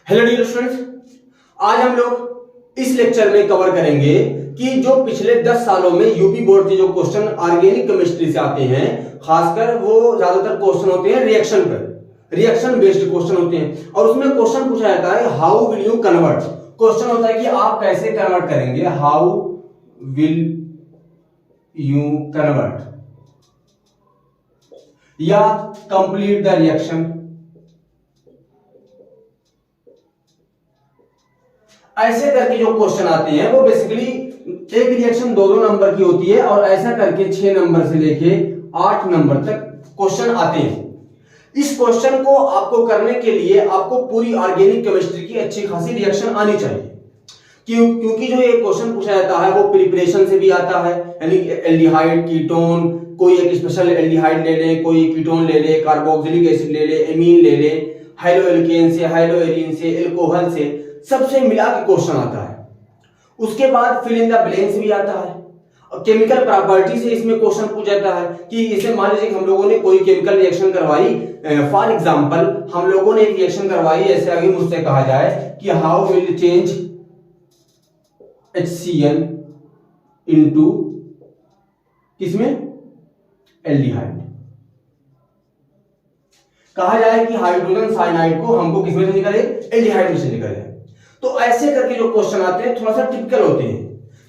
Hello dear students, आज हम लोग इस लेक्चर में कवर करेंगे कि जो पिछले 10 सालों में यूपी बोर्ड के जो क्वेश्चन ऑर्गेनिक केमिस्ट्री से आते हैं, खासकर वो ज्यादातर क्वेश्चन होते हैं रिएक्शन पर, रिएक्शन बेस्ड क्वेश्चन होते हैं। और उसमें क्वेश्चन पूछा जाता है how will you convert. Question होता है कि आप कैसे कन्वर्ट करेंगे, हाउ विल यू कन्वर्ट या कंप्लीट द रिएक्शन। ऐसे करके जो क्वेश्चन आते हैं वो बेसिकली एक रिएक्शन 2-2 नंबर की होती है और ऐसा करके 6 नंबर से लेके 8 नंबर तक क्वेश्चन आते हैं। इस क्वेश्चन को आपको करने के लिए आपको पूरी ऑर्गेनिक केमिस्ट्री की अच्छी खासी रिएक्शन आनी चाहिए, क्योंकि जो ये क्वेश्चन पूछा जाता है वो प्रिपरेशन से भी आता है, यानी एल्डिहाइड, कीटोन, कोई एक स्पेशल एल्डिहाइड ले ले, कोई कीटोन ले ले, कार्बोक्सिलिक एसिड ले ले, एमीन ले ले, हाइड्रोएल्केन से, हाइड्रोएरिन से, एल्कोहल से, सबसे मिला के क्वेश्चन आता है। उसके बाद फिल इन द ब्लैंक्स भी आता है और केमिकल प्रॉपर्टी से इसमें क्वेश्चन पूछा जाता है कि इसे मान लीजिए हम लोगों ने कोई केमिकल रिएक्शन करवाई, फॉर एग्जांपल हम लोगों ने एक रिएक्शन करवाई, ऐसे आगे मुझसे कहा जाए कि how will change HCl into किसमें, एल्डिहाइड। कहा जाए कि हाइड्रोजन साइनाइड को हमको किसमें से निकाले, एल्डिहाइड में से निकाले। तो ऐसे करके जो क्वेश्चन आते हैं थोड़ा सा टिपिकल होते हैं,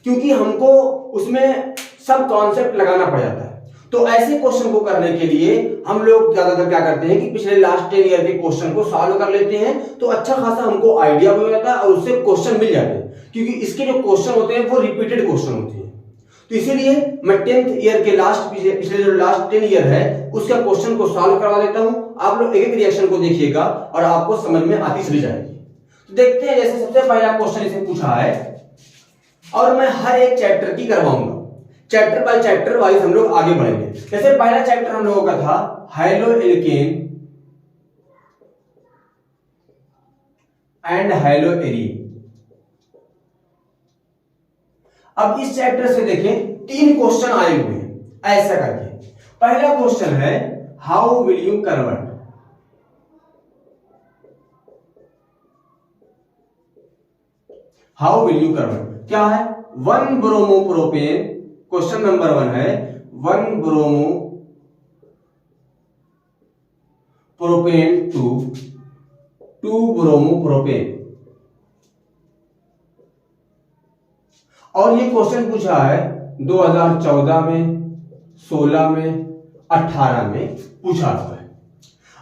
क्योंकि हमको उसमें सब कॉन्सेप्ट लगाना पड़ जाता है। तो ऐसे क्वेश्चन को करने के लिए हम लोग ज्यादातर क्या करते हैं कि पिछले लास्ट 10 ईयर के क्वेश्चन को सॉल्व कर लेते हैं, तो अच्छा खासा हमको आइडिया हो जाता है और उससे क्वेश्चन मिल जाते हैं, क्योंकि इसके जो क्वेश्चन होते हैं वो रिपीटेड क्वेश्चन होते हैं। तो इसीलिए मैं 10th ईयर के पिछले जो लास्ट 10 ईयर है उसका क्वेश्चन को सॉल्व करवा देता हूं। आप लोग एक एक रिएक्शन को देखिएगा और आपको समझ में आती चली जाएगी। तो देखते हैं, जैसे सबसे पहला क्वेश्चन इसे पूछा है और मैं हर एक चैप्टर की करवाऊंगा, चैप्टर बाय चैप्टर वाइज हम लोग आगे बढ़ेंगे। जैसे पहला चैप्टर हम लोगों का था हाइड्रोएल्केन एंड हाइड्रोएरिन। अब इस चैप्टर से देखें 3 क्वेश्चन आए हुए हैं ऐसा करके। पहला क्वेश्चन है how will you convert. How will you convert क्या है, 1 ब्रोमोप्रोपेन, क्वेश्चन नंबर 1 है 1 ब्रोमोप्रोपेन टू 2 ब्रोमोप्रोपेन। और ये क्वेश्चन पूछा है 2014 में, 16 में, 18 में पूछा हुआ है।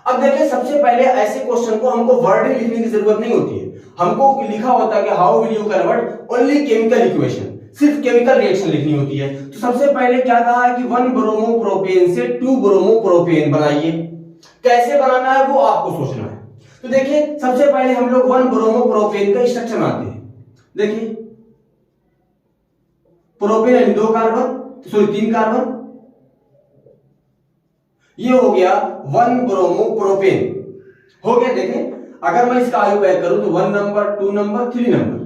अब देखिए, सबसे पहले ऐसे क्वेश्चन को हमको वर्ड लिखने की जरूरत नहीं होती है, हमको लिखा होता है कि how will you convert only chemical equation, सिर्फ केमिकल रिएक्शन लिखनी होती है। तो सबसे पहले क्या कहा है कि 1 ब्रोमोप्रोपेन से 2 ब्रोमोप्रोपेन बनाइए। कैसे बनाना है वो आपको सोचना है। तो देखिए, सबसे पहले हम लोग 1 ब्रोमोप्रोपेन का स्ट्रक्चर बनाते हैं। देखिए, प्रोपेन यानी 2 कार्बन, सॉरी 3 कार्बन, ये हो गया 1 ब्रोमोप्रोपेन हो गया। देखें, अगर मैं इसका आयु बैक करूं तो 1 नंबर, 2 नंबर, 3 नंबर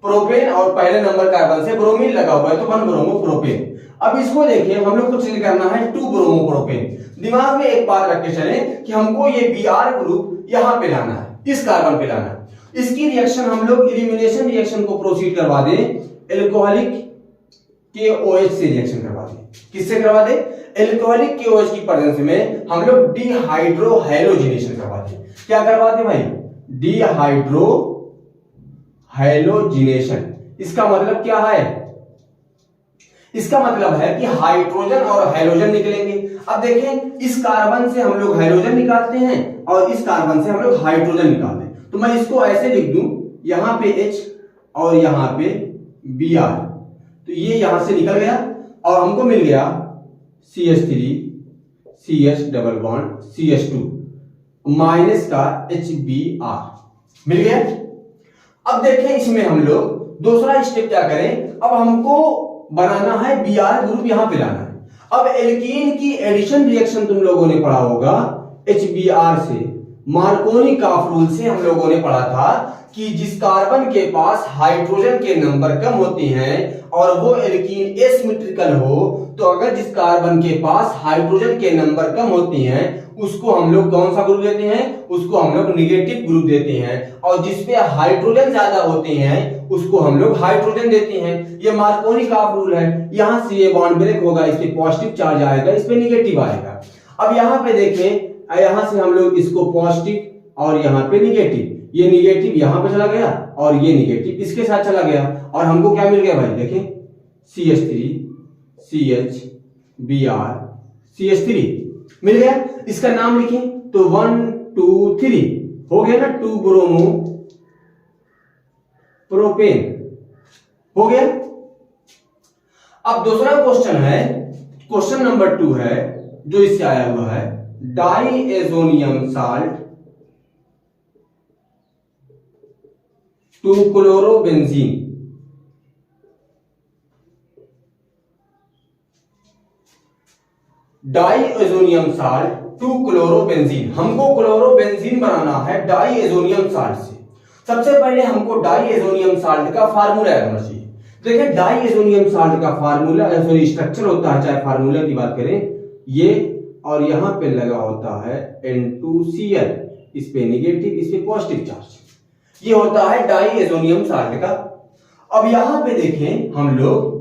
प्रोपेन और पहले नंबर कार्बन से ब्रोमीन लगा हुआ है तो 1 ब्रोमोप्रोपेन। अब इसको देखिए, हम लोग को चेंज करना है 2 ब्रोमोप्रोपेन। दिमाग में एक बात रख के चले कि हमको ये Br ग्रुप यहां पे लाना है, इस कार्बन पे लाना है। इसकी रिएक्शन हम लोग एलिमिनेशन रिएक्शन को प्रोसीड करवा दें, एल्कोहलिक KOH से रिएक्शन करवा दें। किससे करवा दें, एल्कोहलिक KOH की प्रेजेंस में हम लोग डिहाइड्रो हैलोजिनेशन करवा दें। क्या करवा दें भाई, डिहाइड्रो हैलोजिनेशन। इसका मतलब क्या है, इसका मतलब है कि हाइड्रोजन और हैलोजन निकलेंगे। अब देखें, इस कार्बन से हम लोग हैलोजन निकालते हैं और इस कार्बन से हम लोग हाइड्रोजन निकालते हैं। तो मैं इसको ऐसे लिख दूं, यहां पे H और यहां पे Br, तो ये यहां से निकल गया और हमको मिल गया CH3 CH double bond CH2 minus का HBr मिल गया। अब देखें, इसमें हम लोग दूसरा स्टेप क्या करें, अब हमको बनाना है Br ग्रुप, यहां पे लाना है। अब एल्कीन की एडिशन रिएक्शन तुम लोगों ने पढ़ा होगा HBr से मार्कोनी काफ रूल से हम लोगों ने पढ़ा था कि जिस कार्बन के पास हाइड्रोजन के नंबर कम होते हैं और वो एल्कीन एसिमेट्रिकल हो, तो अगर जिस कार्बन के पास हाइड्रोजन के नंबर कम होते हैं उसको हम लोग कौन सा ग्रुप देते हैं? उसको हम लोग निगेटिव ग्रुप देते हैं। और जिसपे हाइड्रोजन ज्यादा होते हैं उसको हम लोग हाइड्रोजन देते हैं। ये मार्कोनी काफ रूल है। यहां से ये बॉन्ड ब्रेक होगा, इस पे पॉजिटिव चार्ज आएगा, इस पे निगेटिव आएगा। अब यहाँ पे देखें, यहां से हम लोग इसको पॉजिटिव और यहाँ पे निगेटिव, ये निगेटिव यहां पे चला गया और ये निगेटिव इसके साथ चला गया, और हमको क्या मिल गया भाई? देखें CH3 CH Br CH3 मिल गया। इसका नाम लिखें तो 1 2 3 हो गया ना, 2 ब्रोमो प्रोपेन हो गया। अब दूसरा क्वेश्चन है, क्वेश्चन नंबर 2 है जो इससे आया हुआ है, diazonium salt 2 chlorobenzene. Diazonium salt 2 chlorobenzene, हमको क्लोरोबेंजीन बनाना है डाईएजोनियम साल्ट से। सबसे पहले हमको डाईएजोनियम साल्ट का फार्मूला होना चाहिए। देखिए डाईएजोनियम साल्ट का फार्मूला, सॉरी स्ट्रक्चर होता है, चाहे फार्मूला की बात करें, ये और यहां पे लगा होता है N2Cl, इस पे निगेटिव इस पे पॉजिटिव चार्ज, ये होता है डाईएजोनियम साल्ट का। अब यहां पे देखें, हम लोग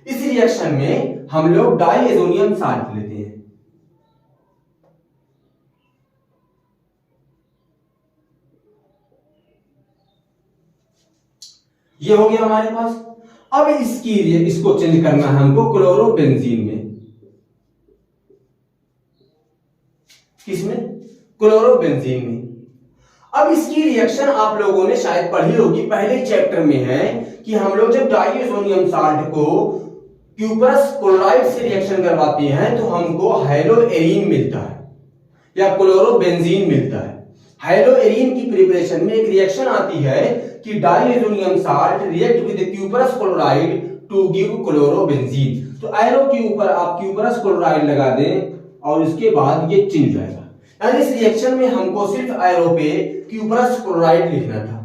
इस रिएक्शन में हम लोग डाईएजोनियम साल्ट लेते हैं, ये हो गया हमारे पास। अब इसको चेंज करना है हमको क्लोरोबेंजीन में, किसमें? क्लोरोबेंजीन में। अब इसकी रिएक्शन आप लोगों ने शायद पढ़ी होगी, पहले चैप्टर में है कि हम लोग जब डाईएजोनियम साल्ट को क्यूपरस क्लोराइड से रिएक्शन करवाते हैं तो हमको हैलोएरीन मिलता है या क्लोरोबेंजीन मिलता है। हैलोएरीन की प्रिपरेशन में एक रिएक्शन आती है कि diazonium salt react with cuprous chloride to give chlorobenzene. तो एरो के ऊपर आप क्यूपरस क्लोराइड लगा दें और उसके बाद ये चिन्ह जाएगा। यानी इस रिएक्शन में हमको सिर्फ एरो पे क्यूपरस क्लोराइड लिखना था।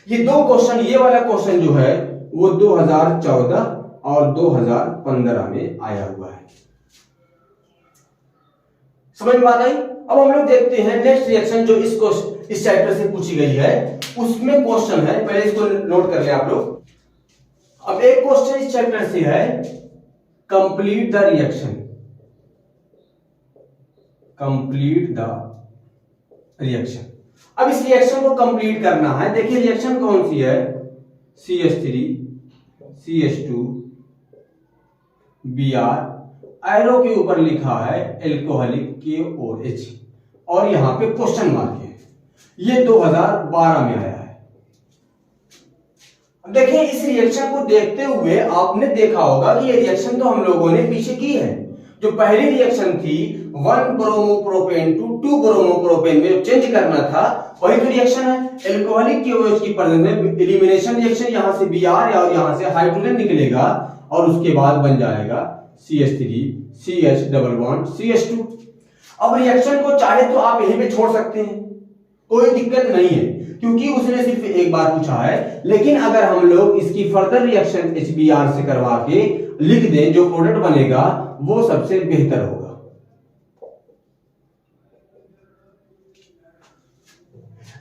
ये दो क्वेश्चन, ये वाला क्वेश्चन जो है वो 2014 और 2015 में आया हुआ है। समझ में बात आई? अब हम लोग देखते हैं नेक्स्ट रिएक्शन जो इस चैप्टर से पूछी गई है, उसमें क्वेश्चन है, पहले इसको नोट कर ले आप लोग। अब एक क्वेश्चन इस चैप्टर से है, complete the reaction, complete the reaction. अब इस रिएक्शन को कंप्लीट करना है। देखिए रिएक्शन कौन सी है? CH3 CH2 Br, एरो के ऊपर लिखा है एल्कोहलिक KOH और यहां पे क्वेश्चन मार्क है। ये 2012 में आया है। अब देखिए इस रिएक्शन को देखते हुए आपने देखा होगा कि ये रिएक्शन तो हम लोगों ने पीछे की है। जो पहली रिएक्शन थी 1 ब्रोमोप्रोपेन टू 2 ब्रोमोप्रोपेन में चेंज करना था, वही तो रिएक्शन है। एल्कोहलिक KOH की प्रेजेंस में एलिमिनेशन रिएक्शन, यहां से Br और यहां से हाइड्रोजन निकलेगा और उसके बाद बन जाएगा CH3 CH double bond CH2। अब रिएक्शन को चाहे तो आप यहीं पे छोड़ सकते हैं, कोई दिक्कत नहीं है, क्योंकि उसने सिर्फ एक बार पूछा है। लेकिन अगर हम लोग इसकी फर्दर रिएक्शन HBr से करवा के लिख दें, जो प्रोडक्ट बनेगा वो सबसे बेहतर होगा।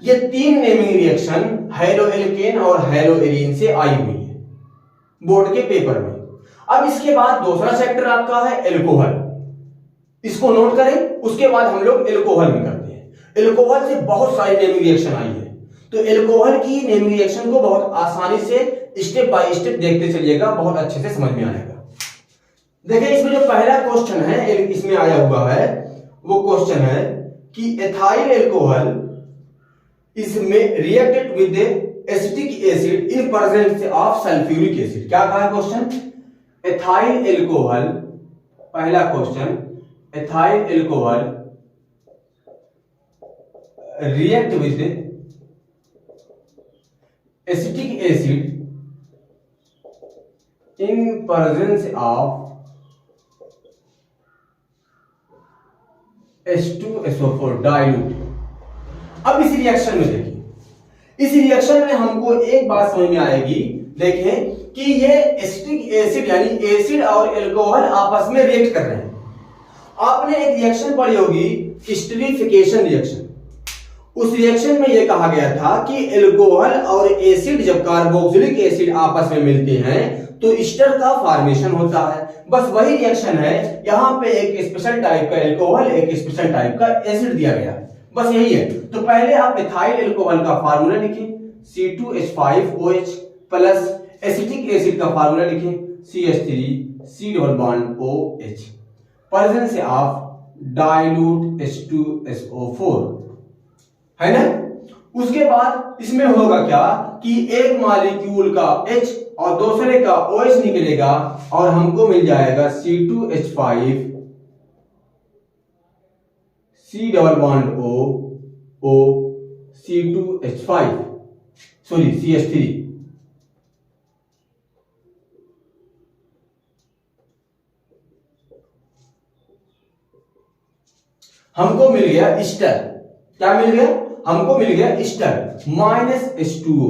ये तीन नेमिंग रिएक्शन हैलोएल्केन और हैलोएरीन से आई हुई है बोर्ड के पेपर में। अब इसके बाद दूसरा चैप्टर आपका है एल्कोहल, इसको नोट करें। उसके बाद हम लोग एल्कोहल में करते हैं। एल्कोहल से बहुत सारी नेमिंग रिएक्शन आई है, तो एल्कोहल की नेमिंग रिएक्शन को बहुत आसानी से स्टेप बाय स्टेप देखते चलिएगा, बहुत अच्छे से समझ में आएगा। देखिए इसमें जो पहला क्वेश्चन है इसमें आया हुआ है, वो क्वेश्चन है कि एथाइल एल्कोहल इसमें reacted with acetic acid in presence of sulphuric acid. क्या कहा क्वेश्चन? एथाइल एल्कोहल, पहला question, ethyl alcohol react with acetic acid in presence of H2SO4 dilute अब इस रिएक्शन में देखिए, इस रिएक्शन में हमको एक बात समझ में आएगी, देखें कि ये एसिटिक एसिड यानी एसिड और एल्कोहल आपस में रिएक्ट कर रहे हैं। आपने एक रिएक्शन पढ़ी होगी, स्टीरिफिकेशन रिएक्शन। उस रिएक्शन में यह कहा गया था कि एल्कोहल और एसिड जब कार्बोक्सिलिक एसिड आपस में मिलते हैं तो ईस्टर का फॉर्मेशन होता है। बस वही रिएक्शन है, यहां पे एक स्पेशल टाइप का एल्कोहल, एक स्पेशल टाइप का एसिड दिया गया, बस यही है। तो पहले आप इथाइल एल्कोहल का फार्मूला लिखें C2H5OH प्लस एसिटिक एसिड का फार्मूला लिखें CH3COOH, presence of dilute H2SO4, है ना। उसके बाद इसमें होगा क्या कि एक मॉलिक्यूल का H और दूसरे का OH निकलेगा और हमको मिल जाएगा C2H5 C⋅O C2H5 sorry CH3। हमको मिल गया ईस्टर, क्या मिल गया, हमको मिल गया ईस्टर माइनस H2O।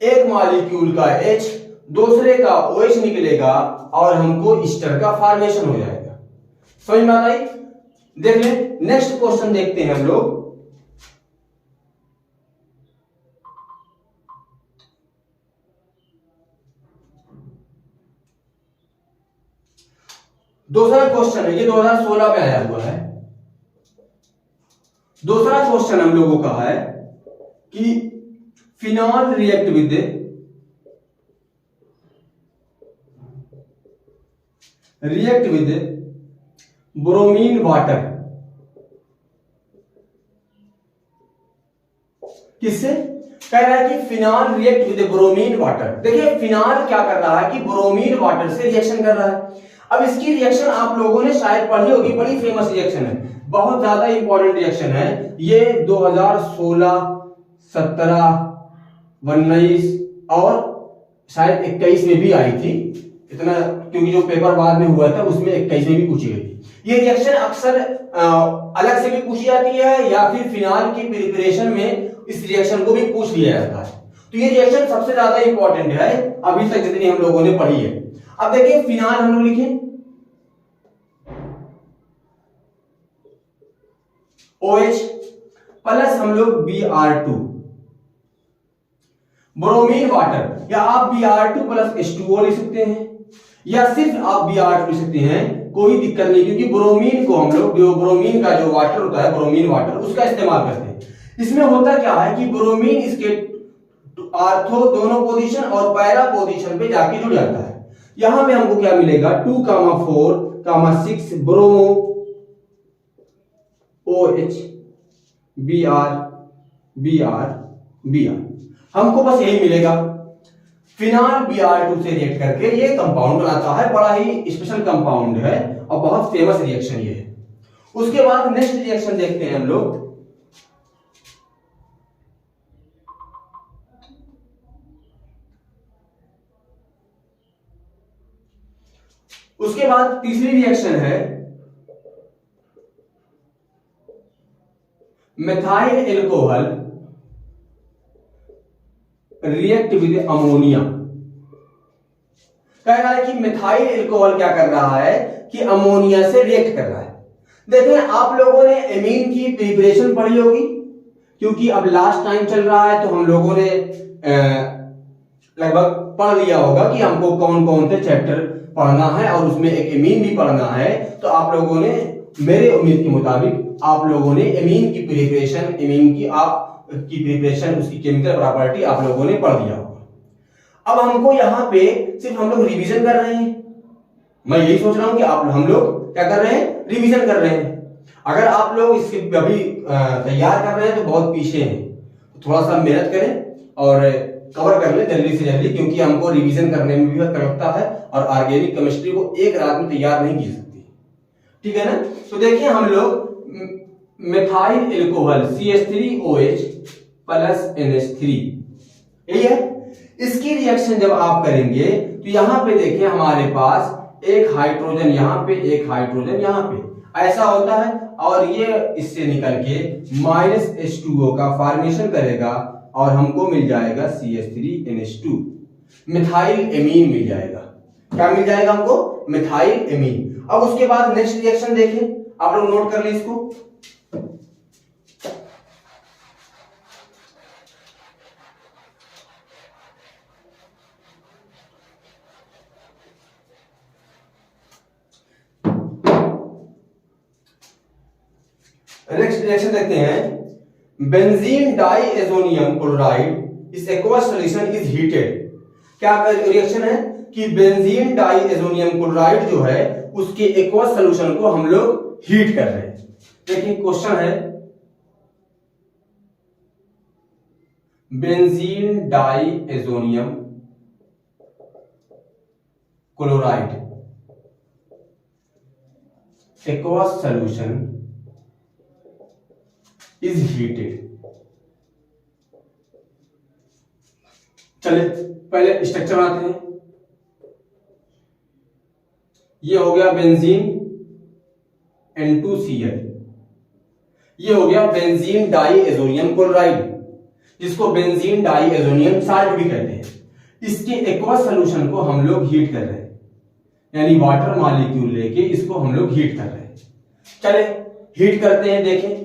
एक मॉलिक्यूल का H दूसरे का OH निकलेगा और हमको ईस्टर का फॉर्मेशन हो जाएगा। समझ में आ रही? देख ले, नेक्स्ट क्वेश्चन देखते हैं हम लोग। दूसरा क्वेश्चन है, ये 2016 में आया हुआ है। दूसरा क्वेश्चन हम लोगों का है कि phenol react with bromine water, किससे? कह रहा है कि phenol react with bromine water. देखिए फिनॉल क्या कर रहा है कि ब्रोमीन वाटर से रिएक्शन कर रहा है। अब इसकी रिएक्शन आप लोगों ने शायद पढ़ी होगी, बड़ी फेमस रिएक्शन है, बहुत ज्यादा इंपॉर्टेंट रिएक्शन है ये। 2016, 17, 19 और शायद 21 में भी आई थी, इतना क्योंकि जो पेपर बाद में हुआ था उसमें 21 में भी पूछी गई थी। ये रिएक्शन अक्सर अलग से भी पूछी जाती है या फिर फिनॉल की प्रिपरेशन में इस रिएक्शन को भी पूछ लिया जाता है। तो ये रिएक्शन सबसे ज्यादा इंपॉर्टेंट है अभी तक जितनी हम लोगों ने पढ़ी है। अब देखिए फिनॉल हम लोग लिखें OH प्लस हम लोग Br2, ब्रोमीन वाटर, या आप Br2 प्लस H2O लिख सकते हैं या सिर्फ आप Br2 लिख सकते हैं, कोई दिक्कत नहीं, क्योंकि ब्रोमीन को हम लोग जो ब्रोमीन का जो वाटर होता है ब्रोमीन वाटर उसका इस्तेमाल करते हैं। इसमें होता क्या है कि ब्रोमीन इसके आर्थो दोनों पोजीशन और पैरा पोजीशन पे जाके जुड़ जाता है। यहां पे हमको क्या मिलेगा 2,4,6 ब्रोमो OH Br हमको बस यही मिलेगा। फिनॉल Br2 से रिएक्ट करके ये कंपाउंड बनाता है, बड़ा ही स्पेशल कंपाउंड है और बहुत फेमस रिएक्शन ये है। उसके बाद नेक्स्ट रिएक्शन देखते हैं हम लोग। उसके बाद तीसरी रिएक्शन है methyl alcohol react with ammonia. कह रहा है कि मिथाइल एल्कोहल क्या कर रहा है कि अमोनिया से रिएक्ट कर रहा है। देखिए आप लोगों ने एमीन की प्रिपरेशन पढ़ी होगी, क्योंकि अब लास्ट टाइम चल रहा है तो हम लोगों ने लगभग पढ़ लिया होगा कि हमको कौन कौन से चैप्टर पढ़ना है और उसमें एक एमीन भी पढ़ना है। तो आप लोगों ने, मेरे उम्मीद के मुताबिक आप लोगों ने एमीन की प्रिपरेशन, एमीन की प्रिपरेशन, उसकी केमिकल प्रॉपर्टी आप लोगों ने पढ़ लिया होगा। अब हमको यहाँ पे सिर्फ हम लोग रिवीजन कर रहे हैं। मैं यही सोच रहा हूं कि हम लोग क्या कर रहे हैं, रिवीजन कर रहे हैं। अगर आप लोग इसके अभी तैयार कर रहे हैं तो बहुत पीछे हैं, तो थोड़ा सा मेहनत करें और कवर कर ले जल्दी से जल्दी, क्योंकि हमको रिवीजन करने में भी वक्त लगता है और ऑर्गेनिक केमिस्ट्री को एक रात में तैयार नहीं की सकती, ठीक है ना। तो देखिए हम लोग methyl alcohol CH3OH plus NH3, यही है। इसकी रिएक्शन जब आप करेंगे तो यहां पे देखिए हमारे पास एक हाइड्रोजन यहां पे, एक हाइड्रोजन यहां पे। ऐसा होता है, और ये इससे निकल के -H2O का फॉर्मेशन करेगा और हमको मिल जाएगा CH3NH2, मिथाइल एमीन मिल जाएगा। क्या मिल जाएगा हमको? Methyl amine. अब उसके बाद नेक्स्ट रिएक्शन देखें, आप लोग नोट कर लें इसको। नेक्स्ट रिएक्शन देखते हैं, बेंजीन डाइएजोनियम क्लोराइड इस एक्वस सॉल्यूशन इज हीटेड। क्या रिएक्शन है कि बेंजीन डाइएजोनियम क्लोराइड जो है उसके एक्वस सॉल्यूशन को हम लोग हीट कर रहे हैं। देखिए क्वेश्चन है, benzene diazonium chloride aqueous solution is heated. चलिए पहले स्ट्रक्चर बनाते हैं। ये हो गया बेंजीन N2Cl, ये हो गया बेंजीन डाइएजोनियम क्लोराइड, जिसको बेंजीन डाइएजोनियम साल्ट भी कहते हैं। इसके एक्वस सॉल्यूशन को हम लोग हीट कर रहे हैं, यानी वाटर मॉलिक्यूल लेके इसको हम लोग हीट कर रहे हैं। चले हीट करते हैं। देखें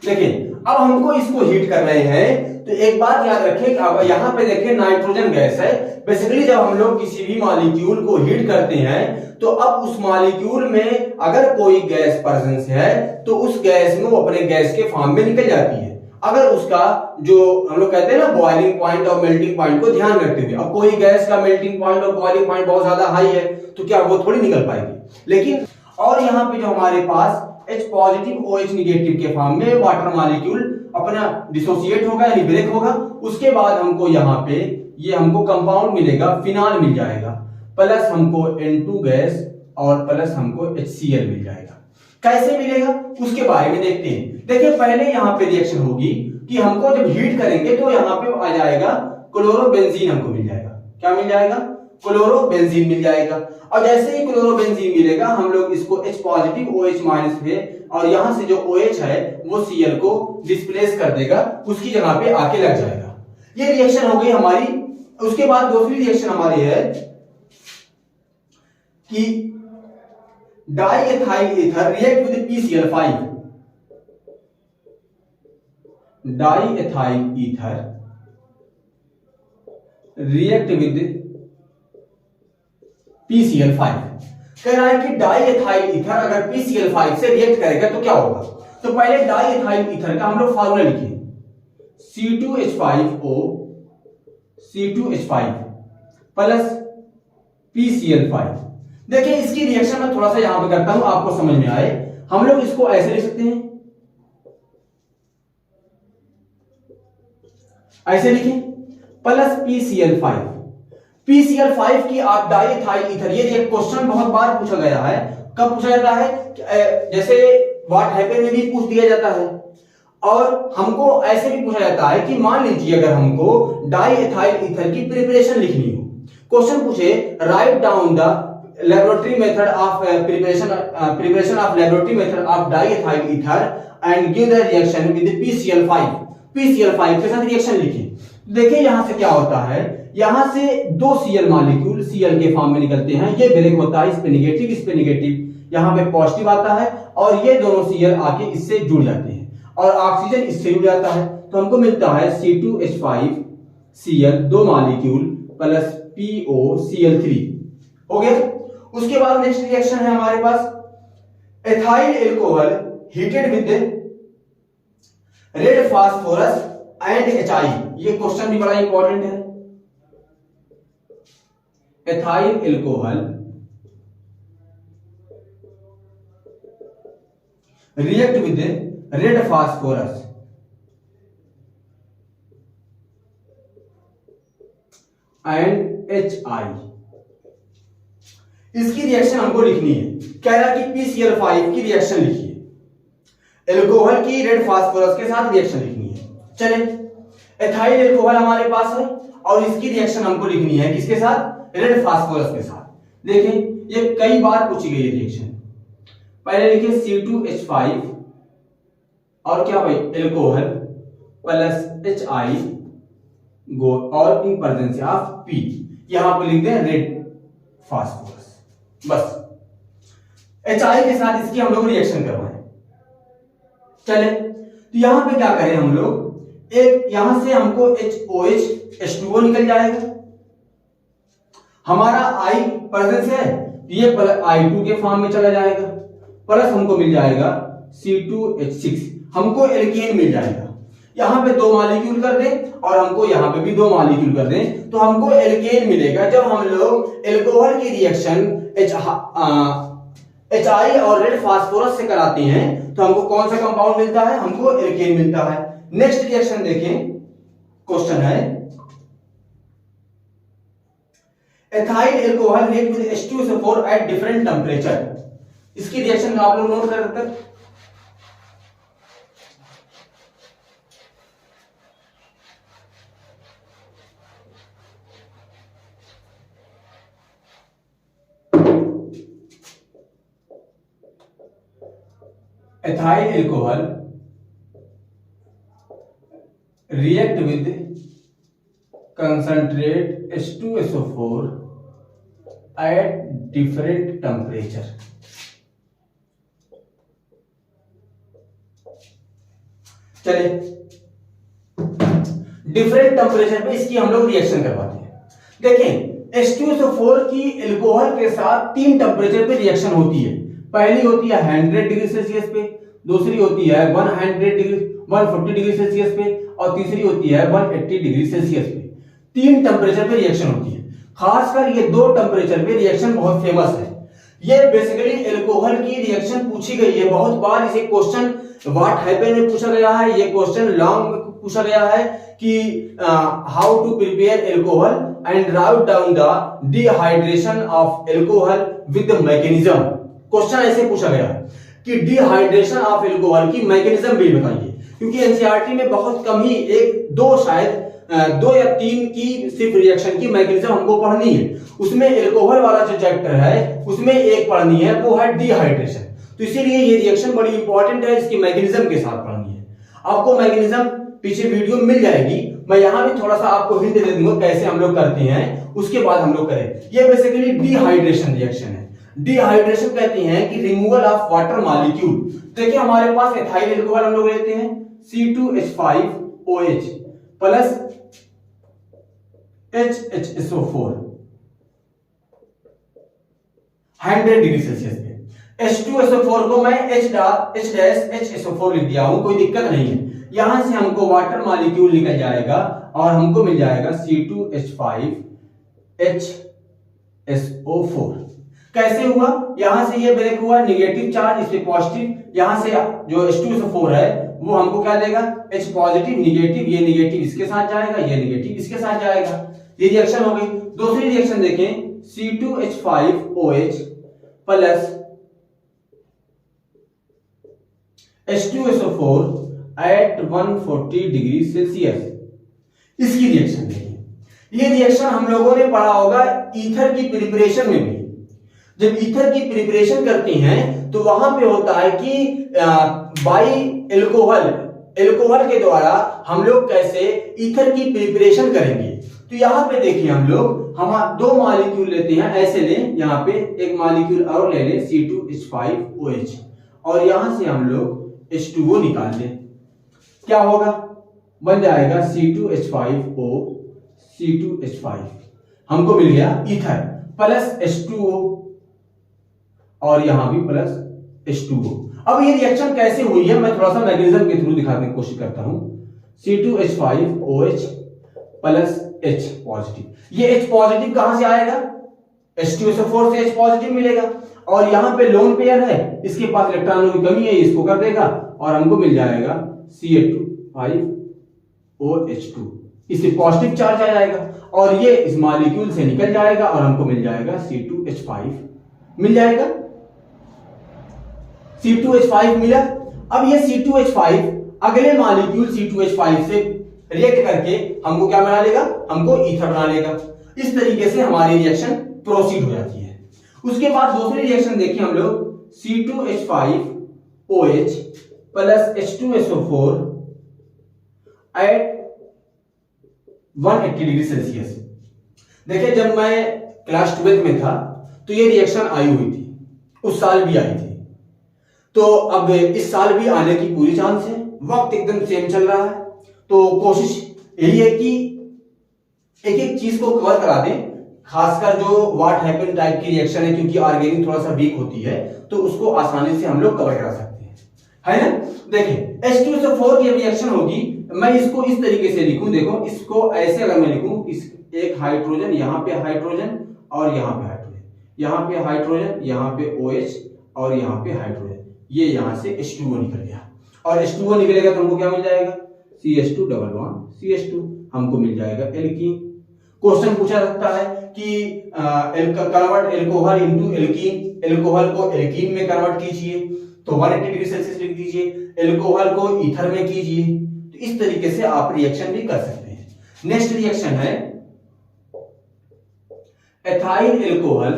अब हमको इसको हीट कर रहे हैं तो एक बात याद रखें, अब यहां पे देखें नाइट्रोजन गैस है। बेसिकली जब हम लोग किसी भी मॉलिक्यूल को हीट करते हैं तो अब उस मॉलिक्यूल में अगर कोई गैस प्रेजेंस है तो उस गैस में वो अपने गैस के फॉर्म में निकल जाती है। अगर उसका जो हम लोग कहते हैं ना बॉइलिंग पॉइंट और मेल्टिंग पॉइंट को ध्यान रखते हुए, अब कोई गैस का मेल्टिंग पॉइंट और बॉइलिंग पॉइंट बहुत ज्यादा हाई है तो क्या वो थोड़ी निकल पाएगी। लेकिन और यहाँ पे जो हमारे पास H पॉजिटिव OH निगेटिव के फॉर्म में वाटर मॉलिक्यूल अपना डिसोसिएट होगा यानी ब्रेक होगा। उसके बाद हमको यहाँ पे ये हमको कंपाउंड मिलेगा, फिनॉल मिल जाएगा, प्लस हमको N2 गैस और प्लस हमको HCl मिल जाएगा। कैसे मिलेगा उसके बारे में देखते हैं। देखिए पहले यहाँ पे रिएक्शन होगी कि हमको जब हीट करेंगे तो यहाँ पे आ जाएगा क्लोरोबेंजीन, हमको मिल जाएगा। क्या मिल जाएगा? क्लोरोबेंजीन मिल जाएगा। और जैसे ही क्लोरोबेंजीन मिलेगा हम लोग इसको H पॉजिटिव OH माइनस पे और यहां से जो OH है वो Cl को डिस्प्लेस कर देगा, उसकी जगह पे आके लग जाएगा। ये रिएक्शन हो गई हमारी। उसके बाद दूसरी रिएक्शन हमारी है कि diethyl ether react with PCl5। Diethyl ether react with PCl5। कह रहा है कि डाइएथाइल ईथर अगर PCl5 से रिएक्ट करेगा तो क्या होगा। तो पहले डाइएथाइल ईथर का हम लोग फार्मूला लिखिए, C2H5O C2H5 प्लस PCl5। देखिए इसकी रिएक्शन मैं थोड़ा सा यहां पे करता हूं आपको समझ में आए। हम लोग इसको ऐसे लिख सकते हैं, ऐसे लिखें प्लस PCl5। PCl5 की आप डाइएथाइल ईथर, ये एक क्वेश्चन बहुत बार पूछा गया है। कब पूछा जाता है? जैसे व्हाट हैपेन में भी पूछ दिया जाता है और हमको ऐसे भी पूछा जाता है कि मान लीजिए अगर हमको डाइएथाइल ईथर की प्रिपरेशन लिखनी हो, क्वेश्चन पूछे write down the laboratory method of preparation of laboratory method of diethyl ether and give the reaction with PCl5। PCl5 के साथ रिएक्शन लिखिए। देखिए यहां से क्या होता है, यहां से दो Cl मॉलिक्यूल Cl के फॉर्म में निकलते हैं। ये ब्रेक होता है, इस पे नेगेटिव इस पे नेगेटिव, यहां पे पॉजिटिव आता है और ये दोनों Cl आके इससे जुड़ जाते हैं और ऑक्सीजन इससे जुड़ जाता है। तो हमको मिलता है C2H5Cl दो मॉलिक्यूल प्लस POCl3 हो गया। उसके बाद नेक्स्ट रिएक्शन है हमारे पास ethyl alcohol heated with red phosphorus and HI। ये क्वेश्चन भी बड़ा इंपॉर्टेंट है। Ethyl alcohol react with red phosphorus and HI। इसकी रिएक्शन हमको लिखनी है। कह रहा कि PCl5 की रिएक्शन लिखिए, एल्कोहल की रेड फास्फोरस के साथ रिएक्शन लिखनी है। चले एथाइल एल्कोहल हमारे पास है और इसकी रिएक्शन हमको लिखनी है किसके साथ? रेड फास्फोरस के साथ। देखें ये कई बार पूछी गई रिएक्शन। पहले लिखिए C2H5 और क्या भाई एल्कोहल प्लस HI गो और इन प्रेजेंस ऑफ P, यहां पे लिख दें रेड फास्फोरस। बस HI के साथ इसकी हम लोग रिएक्शन करवाएं। चले तो यहां पे क्या करें हम लोग, एक यहां से हमको HOH H2O निकल जाएगा, हमारा I प्रेजेंस है ये I2 के फॉर्म में चला जाएगा, प्लस हमको मिल जाएगा C2H6, हमको एल्केन मिल जाएगा। यहां पे 2 मॉलिक्यूल कर दें और हमको यहां पे भी 2 मॉलिक्यूल कर दें तो हमको एल्केन मिलेगा। जब हम लोग एल्कोहल की रिएक्शन HI और रेड फास्फोरस से कराते हैं तो हमको कौन सा कंपाउंड मिलता है, हमको एल्केन मिलता है। नेक्स्ट रिएक्शन देखें, क्वेश्चन है ethyl alcohol react with H2SO4 at different temperature. इसकी रिएक्शन आप लोग नोट कर सकते हैं। Ethyl alcohol react with concentrate H2SO4 at different temperature। चले डिफरेंट टेम्परेचर पे इसकी हम लोग रिएक्शन करवाते हैं। देखें H2SO4 की एल्कोहल के साथ 3 टेम्परेचर पे रिएक्शन होती है। पहली होती है 100 डिग्री सेल्सियस पे, दूसरी होती है 140 डिग्री सेल्सियस पे और तीसरी होती है 180 डिग्री सेल्सियस पे। 3 टेम्परेचर पे रिएक्शन होती है। खासकर ये 2 टेम्परेचर पे रिएक्शन बहुत फेमस है। ये बेसिकली एल्कोहल की रिएक्शन पूछी गई है बहुत बार। इसे क्वेश्चन व्हाट हैपेंड में पूछा गया है, ये क्वेश्चन लॉन्ग में पूछा गया है कि how to prepare alcohol and write down the dehydration of alcohol with mechanism. Question ऐसे पूछा गया कि डिहाइड्रेशन ऑफ एल्कोहल की मैकेनिज्म भी बताइए, क्योंकि एनसीईआरटी में बहुत कम ही 1-2 शायद 2 या 3 की सिर्फ रिएक्शन की मैकेनिज्म हमको पढ़नी है। उसमें एल्कोहल वाला जो चैप्टर है उसमें एक पढ़नी है, वो है डिहाइड्रेशन। तो इसीलिए ये रिएक्शन बड़ी इंपॉर्टेंट है, इसकी मैकेनिज्म के साथ पढ़नी है। आपको मैकेनिज्म पीछे वीडियो मिल जाएगी, मैं यहां भी थोड़ा सा आपको हिंट दे दूंगा कैसे हम लोग करते हैं, उसके बाद हम लोग करें। ये बेसिकली डिहाइड्रेशन रिएक्शन है। डिहाइड्रेशन कहते हैं कि रिमूवल ऑफ वाटर मॉलिक्यूल। देखिए हमारे पास एथाइल एल्कोहल हम लोग लेते हैं C2H5OH plus HHSO4 100 degree Celsius पे। H2SO4 को मैं H'HSO4 लिख दिया हूं, कोई दिक्कत नहीं है। यहां से हमको वाटर मॉलिक्यूल निकल जाएगा और हमको मिल जाएगा C2H5HSO4। कैसे हुआ, यहां से ये ब्रेक हुआ, नेगेटिव चार्ज इस पे पॉजिटिव, यहां से जो H2SO4 है वो हमको क्या देगा H पॉजिटिव नेगेटिव, ये नेगेटिव इसके साथ जाएगा, ये नेगेटिव इसके साथ जाएगा। ये रिएक्शन हो गई। दूसरी रिएक्शन देखें C2H5OH plus H2SO4 at 140 degree Celsius. इसकी रिएक्शन देखिए। ये रिएक्शन हम लोगों ने पढ़ा होगा ईथर की प्रिपरेशन में भी। जब ईथर की प्रिपरेशन करते हैं तो वहां पे होता है कि बाई एल्कोहल के द्वारा हम लोग कैसे ईथर की प्रिपरेशन करेंगे। तो यहां पे देखिए हम 2 मॉलिक्यूल लेते हैं, ऐसे लें, यहां पे एक मॉलिक्यूल और ले लें C2H5OH और यहां से हम लोग H2O निकाल लें। क्या होगा, बन जाएगा C2H5O C2H5, हमको मिल गया ईथर प्लस H2O और यहां भी प्लस H2O। अब ये रिएक्शन कैसे हुई है मैं थोड़ा सा मैकेनिज्म के थ्रू दिखाने की कोशिश करता हूं। C2H5OH plus H positive. ये H पॉजिटिव कहां से आएगा, H2SO4 से H पॉजिटिव मिलेगा और यहां पे लोन पेयर है, इसके पास इलेक्ट्रॉनों की कमी है, इसको कर देगा और हमको मिल जाएगा CH2OH2। इससे पॉजिटिव चार्ज आ जाएगा और ये इस मॉलिक्यूल से निकल जाएगा और हमको मिल जाएगा C2H5 मिल जाएगा। C2H5 मिला। अब ये C2H5 अगले मॉलिक्यूल C2H5 से रिएक्ट करके हमको क्या बना लेगा, हमको ईथर बना लेगा। इस तरीके से हमारी रिएक्शन प्रोसीड हो जाती है। उसके बाद दूसरी रिएक्शन देखिए हम लोग C2H5OH plus H2SO4 eight 180 degree Celsius. देखिए जब मैं क्लास 12 में था तो ये रिएक्शन आई हुई थी, उस साल भी आई थी, तो अब इस साल भी आने की पूरी चांस है। वक्त एकदम सेम चल रहा है, तो कोशिश यही है कि एक एक चीज को कवर करा दें, खासकर जो व्हाट हैपन टाइप की रिएक्शन है, क्योंकि ऑर्गेनिक थोड़ा सा वीक होती है तो उसको आसानी से हम लोग कवर करा सकते हैं, है ना। देखिए H2SO4 की रिएक्शन होगी, मैं इसको इस तरीके से लिखूं, देखो इसको ऐसे अगर मैं लिखूं, इस एक हाइड्रोजन, यहां पे हाइड्रोजन और यहां पे हाइड्रोजन, यहां पे हाइड्रोजन, यहां पे OH और यहां पे हाइड्रोजन, ये यहां से H2O निकल गया, और H2O निकलेगा तो हमको क्या मिल जाएगा, CH2 डबल बॉन्ड CH2, हमको मिल जाएगा एल्कीन। क्वेश्चन पूछा जाता है कि convert alcohol into alkene, alcohol को एल्कीन में कन्वर्ट कीजिए, तो 180 डिग्री सेल्सियस लिख दीजिए, एल्कोहल को ईथर में कीजिए, तो इस तरीके से आप रिएक्शन भी कर सकते हैं। नेक्स्ट रिएक्शन है ethyl alcohol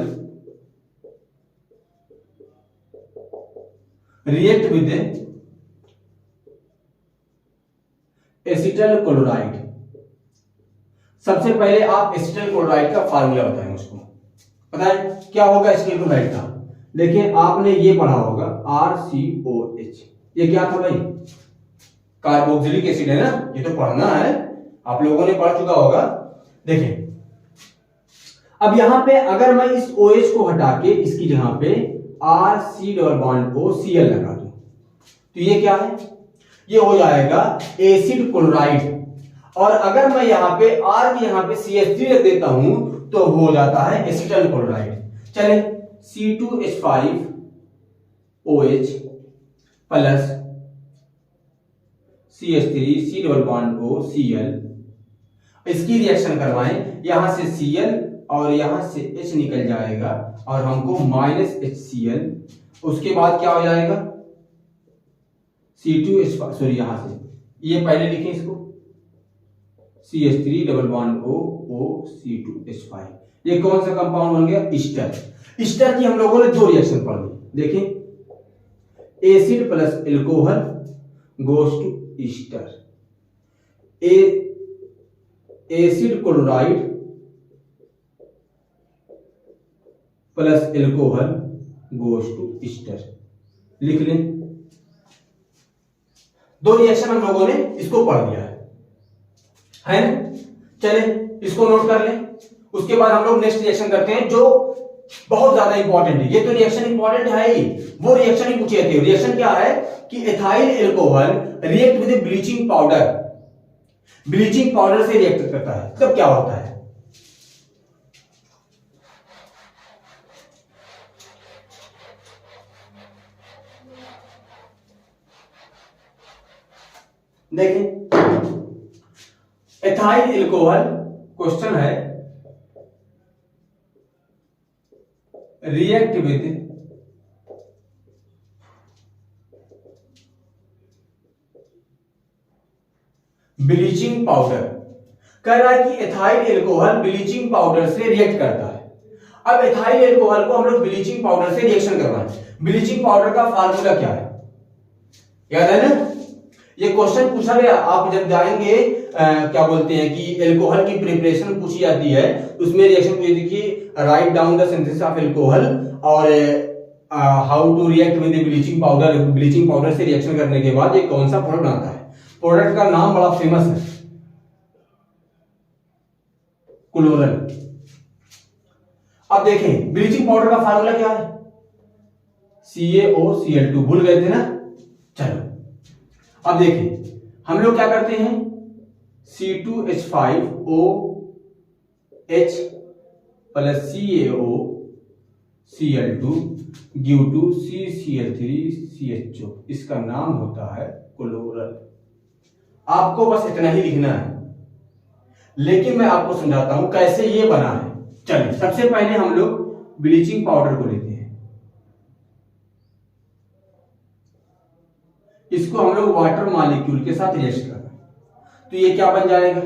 react with acetyl chloride. सबसे पहले आप एसिटल क्लोराइड का फार्मूला बताएं मुझको, बताएं क्या होगा एसिटल क्लोराइड का। देखिए आपने ये पढ़ा होगा RCOH, ये क्या था भाई, कार्बोक्सिलिक एसिड है ना, ये तो पढ़ना है, आप लोगों ने पढ़ चुका होगा। देखिए अब यहां पे अगर मैं इस OH को हटा के इसकी जगह पे RC डबल बॉन्ड को Cl लगा दूं, तो ये क्या है, ये हो जाएगा एसिड क्लोराइड। और अगर मैं यहां पे R की यहां पे CH3 रख देता हूं तो हो जाता है एसिटल क्लोराइड। चले C2H5OH plus CH3 C double bond O Cl, इसकी रिएक्शन करवाएं, यहां से Cl और यहां से H निकल जाएगा और हमको माइनस HCl, उसके बाद क्या हो जाएगा C2H5, सॉरी यहां से ये पहले लिखें इसको, CH3 double bond O C2H5, ये कौन सा कंपाउंड बन गया, ईस्टर। ईस्टर की हम लोगों ने दो रिएक्शन पढ़ ली, देखें acid plus alcohol goes to ester, acid chloride plus alcohol goes to ester, लिख लें। दो रिएक्शन हम लोगों ने इसको पढ़ लिया है ना। चले इसको नोट कर लें, उसके बाद हम लोग नेक्स्ट रिएक्शन करते हैं जो बहुत ज्यादा इंपॉर्टेंट है। ये तो रिएक्शन इंपॉर्टेंट है ही, वो रिएक्शन ही पूछे थे। रिएक्शन क्या है कि ethyl alcohol react with bleaching powder, bleaching powder से रिएक्ट करता है, तब क्या होता है, देखें एथाइल एल्कोहल, क्वेश्चन है रिएक्ट विद ब्लीचिंग पाउडर, कह रहा है कि एथाइल एल्कोहल ब्लीचिंग पाउडर से रिएक्ट करता है। अब एथाइल एल्कोहल को हम लोग ब्लीचिंग पाउडर से रिएक्शन करवाएं, ब्लीचिंग पाउडर का फार्मूला क्या है, याद है ना, ये क्वेश्चन पूछा गया। आप जब जाएंगे क्या बोलते हैं कि एल्कोहल की प्रिपरेशन पूछी जाती है, उसमें रिएक्शन पूछी थी कि write down the synthesis of alcohol और how to react with bleaching powder, bleaching powder से रिएक्शन करने के बाद ये कौन सा प्रोडक्ट आता है। प्रोडक्ट का नाम बड़ा फेमस है, क्लोरल। अब देखें ब्लीचिंग पाउडर का फार्मूला क्या है, CaOCl2, भूल गए थे ना। चलो अब देखें हम लोग क्या करते हैं, C2H5OH plus CaOCl2 give to CCl3CHO, इसका नाम होता है क्लोरल। आपको बस इतना ही लिखना है, लेकिन मैं आपको समझाता हूं कैसे ये बना है। चलिए सबसे पहले हम लोग ब्लीचिंग पाउडर को लेते हैं, इसको हम लोग वाटर मॉलिक्यूल के साथ रिएक्ट कर रहे हैं, तो ये क्या बन जाएगा,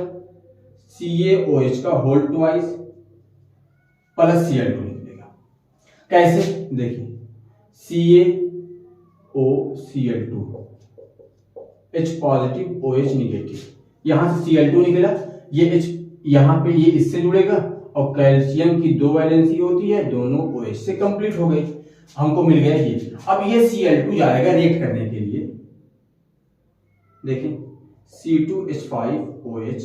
CaOH का होल ट्वाइस प्लस Cl2 निकलेगा। कैसे, देखिए CaOCl2 H positive OH negative, यहां से Cl2 निकला, ये H यहां पे ये इससे जुड़ेगा और कैल्शियम की 2 वैलेंसी होती है, दोनों OH से कंप्लीट हो गई, हमको मिल गया ये। अब ये Cl2 जाएगा रिएक्ट करने के लिए, देखें C2H5OH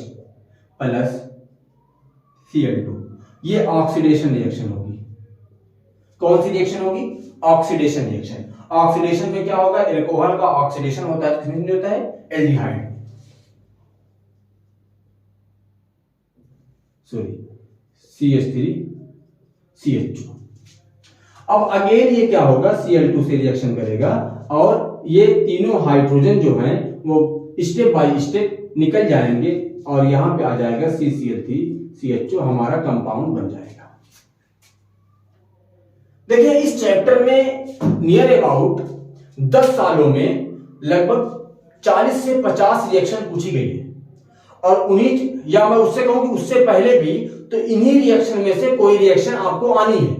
प्लस Cl2, ये ऑक्सीडेशन रिएक्शन होगी। कौन सी रिएक्शन होगी? Oxidation reaction. ऑक्सीडेशन में क्या होगा? एल्कोहल का ऑक्सीडेशन होता है, किसमें होता है? Aldehyde, sorry CH3CH2। अब अगेन ये क्या होगा? Cl2 से रिएक्शन करेगा और ये तीनों हाइड्रोजन जो हैं वो स्टेप बाय स्टेप निकल जाएंगे और यहां पे आ जाएगा CCl3CH2, हमारा कंपाउंड बन जाएगा। देखिए इस चैप्टर में नियर अबाउट 10 सालों में लगभग 40 से 50 रिएक्शन पूछी गई है और उन्हीं, या मैं उससे कहूं कि उससे पहले भी, तो इन्हीं रिएक्शन में से कोई रिएक्शन आपको आनी है।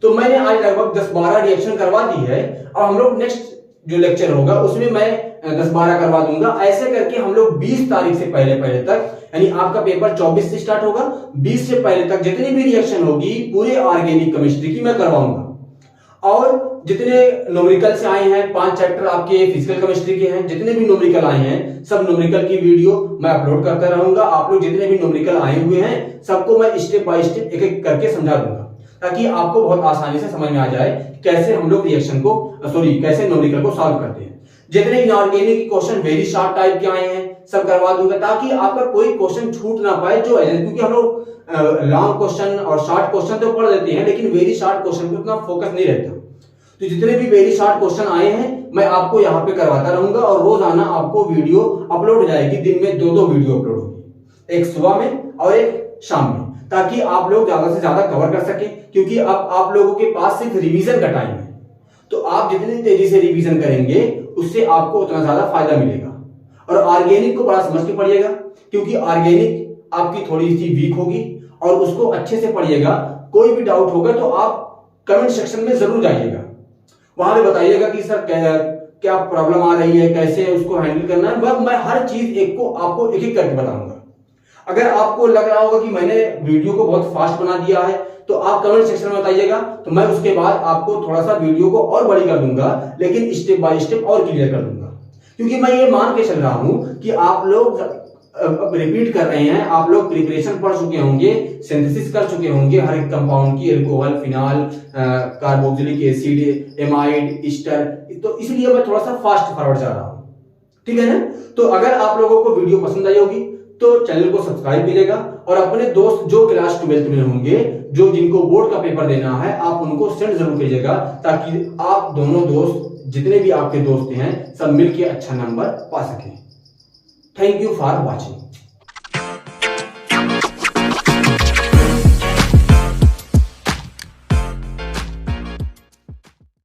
तो मैंने आज लगभग 10-12 रिएक्शन करवा दी है और हम लोग नेक्स्ट जो लेक्चर होगा उसमें मैं 10-12 करवा दूंगा। ऐसे करके हम लोग 20 तारीख से पहले तक, यानी आपका पेपर 24 से स्टार्ट होगा, 20 से पहले तक जितनी भी रिएक्शन होगी पूरे ऑर्गेनिक केमिस्ट्री की मैं करवाऊंगा। और जितने न्यूमेरिकल से आए हैं, 5 चैप्टर आपके फिजिकल केमिस्ट्री के हैं, जितने भी न्यूमेरिकल आए हैं सब न्यूमेरिकल की वीडियो मैं अपलोड करता रहूंगा। आप लोग जितने भी न्यूमेरिकल आए हुए हैं सबको मैं स्टेप बाय स्टेप एक एक करके समझा दूंगा, ताकि आपको बहुत आसानी से समझ में आ जाए कैसे हम लोग रिएक्शन को कैसे न्यूमेरिकल को सॉल्व करते हैं। जितने inorganic question very short type के आए हैं सब करवा दूंगा, ताकि आपका कोई क्वेश्चन छूट ना पाए, जो है क्योंकि हम लोग लॉन्ग क्वेश्चन और शॉर्ट क्वेश्चन तो पढ़ लेते हैं लेकिन वेरी शॉर्ट क्वेश्चन पे उतना फोकस नहीं रहता। तो जितने भी वेरी शॉर्ट क्वेश्चन आए हैं मैं आपको यहाँ पे करवाता रहूंगा और रोजाना आपको वीडियो अपलोड हो जाएगी। दिन में 2-2 वीडियो अपलोड होगी, एक सुबह में और एक शाम में, ताकि आप लोग ज्यादा से ज्यादा कवर कर सके। क्योंकि अब आप लोगों के पास सिर्फ रिवीजन का टाइम है, तो आप जितनी तेजी से रिवीजन करेंगे उससे आपको उतना ज्यादा फायदा मिलेगा। और ऑर्गेनिक को बड़ा समझ के पढ़िएगा, क्योंकि ऑर्गेनिक आपकी थोड़ी सी वीक होगी और उसको अच्छे से पढ़िएगा। कोई भी डाउट होगा तो आप कमेंट सेक्शन में जरूर जाइएगा, वहां पे बताइएगा कि सर क्या प्रॉब्लम आ रही है, कैसे उसको हैंडल करना है। मैं हर चीज आपको एक एक करके बताऊंगा। अगर आपको लग रहा होगा कि मैंने वीडियो को बहुत फास्ट बना दिया है तो आप कमेंट सेक्शन में बताइएगा, तो मैं उसके बाद आपको थोड़ा सा वीडियो को और बड़ी कर दूंगा, लेकिन स्टेप बाय स्टेप और क्लियर कर दूंगा। क्योंकि मैं ये मान के चल रहा हूं कि आप लोग रिपीट कर रहे हैं, आप लोग प्रिपरेशन पढ़ चुके होंगे, सिंथेसिस कर चुके होंगे हर एक कंपाउंड की, alcohol, phenol, carboxylic acid, amide, Easter, तो इसलिए मैं थोड़ा सा फास्ट फॉरवर्ड जा रहा हूं, ठीक है ना। तो अगर आप लोगों को वीडियो पसंद आई होगी तो चैनल को सब्सक्राइब कीजिएगा और अपने दोस्त जो क्लास 12th में होंगे, जो जिनको बोर्ड का पेपर देना है, आप उनको सेंड जरूर कीजिएगा, ताकि आप दोनों दोस्त, जितने भी आपके दोस्त हैं, सब मिलकर अच्छा नंबर पा सकें। Thank you for watching.